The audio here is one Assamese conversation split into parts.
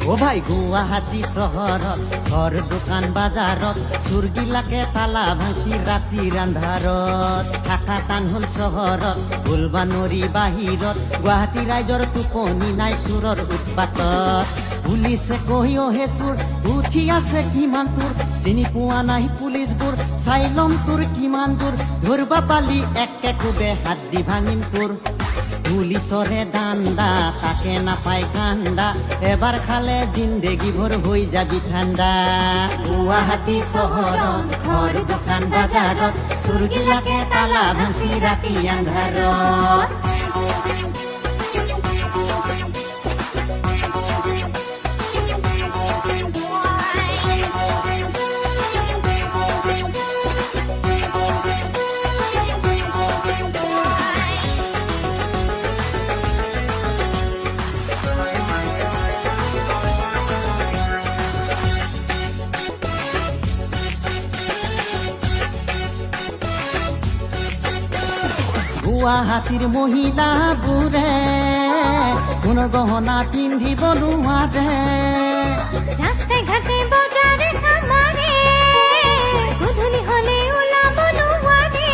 ও ভাই গুৱাহাটী চহৰত ঘৰ দোকান বাজাৰত চুৰগিলাকে তালা ভাঙি ৰাতিৰ আন্ধাৰত থাকা টান হ'ল চহৰত ভুলবা নৰি বাহিৰত গুৱাহাটী ৰাইজৰ টোপনি নাই চোৰৰ উৎপাতত পুলিচে কহিও হে চোৰ উঠি আছে কিমান তোৰ চিনি পোৱা নাই পুলিচবোৰ চাই ল'ম তোৰ কিমান দূৰ ধৰবা পালি একে কোবে হাত দি ভাঙিম তোৰ পুলিচৰে দান্দা তাকে নাপায় কান্দা এবাৰ খালে জিন্দেগি ভৰ হয়ে যাবি ঠান্ডা গুৱাহাটী চহৰত ঘৰ দোকান বাজাৰত চুৰগিলাকে তালা ভাঙি ৰাতি আন্ধাৰত গুৱাহাটীৰ মহিলাবোৰে সোণৰ গহনা পিন্ধিব নোৱাৰে ৰাস্তায় ঘাটে বজাৰে খামাৰে গধূলি হলে ওলাব নোৱাৰে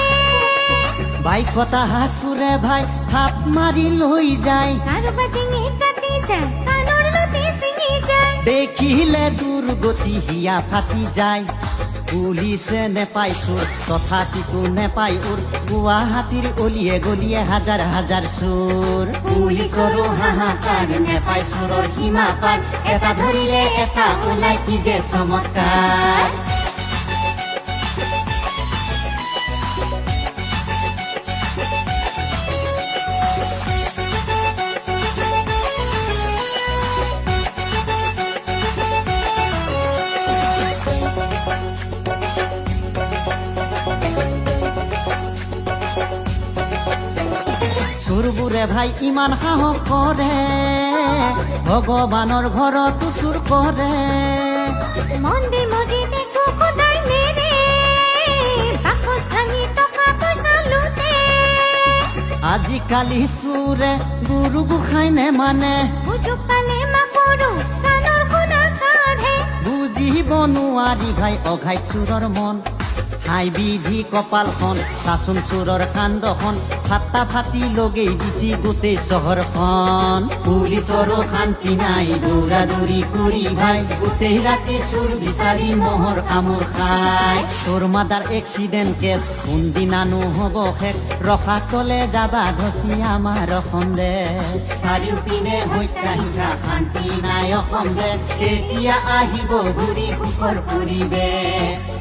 বাইকত হাঁচুৰে ভাই থাপ মাৰি লৈ যায় কাৰোবাৰ ডিঙি কাটি যায় কাণৰ লতি ছিঙি যায় দেখিলে দুৰ্গতি হিয়া ফাটি যায় পুলিচে নেপায় চোৰ তথাপিতো নেপায় উৰ গুৱাহাটীৰ অলিয়ে গলিয়ে হাজাৰ হাজাৰ চোৰ পুলিচৰো হাহাকাৰ নেপায় চোৰৰ সীমা পাৰ এটা ধৰিলে এটা ওলাই কি যে চমৎকাৰ চোৰবোৰে ভাই ইমান সাহস কৰে ভগৱানৰ ঘৰতো চুৰ কৰে মন্দিৰ মছজিদ একো সদায় নেৰে বাকচ ভাঙি টকা পইচা লুটে আজিকালি চোৰে গুৰু গোসাঁই নেমানে সুযোগ পালে মাকৰো কাণৰ শুনা কাঢ়ে বুজিব নোৱাৰি ভাই অঘাইত চোৰৰ মন হাই বিধি কপালখন চাচোন চোৰৰ কান্দখন ফাটা ফাটি লগেই দিছি গোটেই চহৰখন পুলিচৰো শান্তি নাই দৌৰা দৌৰি কৰি ভাই গোটেই ৰাতি চোৰ বিচাৰি মহৰ কামোৰ খাই চোৰ মাদাৰ এক্সিডেণ্ট কেছ কোনদিনানো হ'ব শেষ ৰখা তলে যাবা ধচি আমাৰ অসম দেশ চাৰিওপিনে হত্যা হিংসা শান্তি নাই অসম দেশ কেতিয়া আহিব ঘূৰি সুখৰ পৰিৱেশ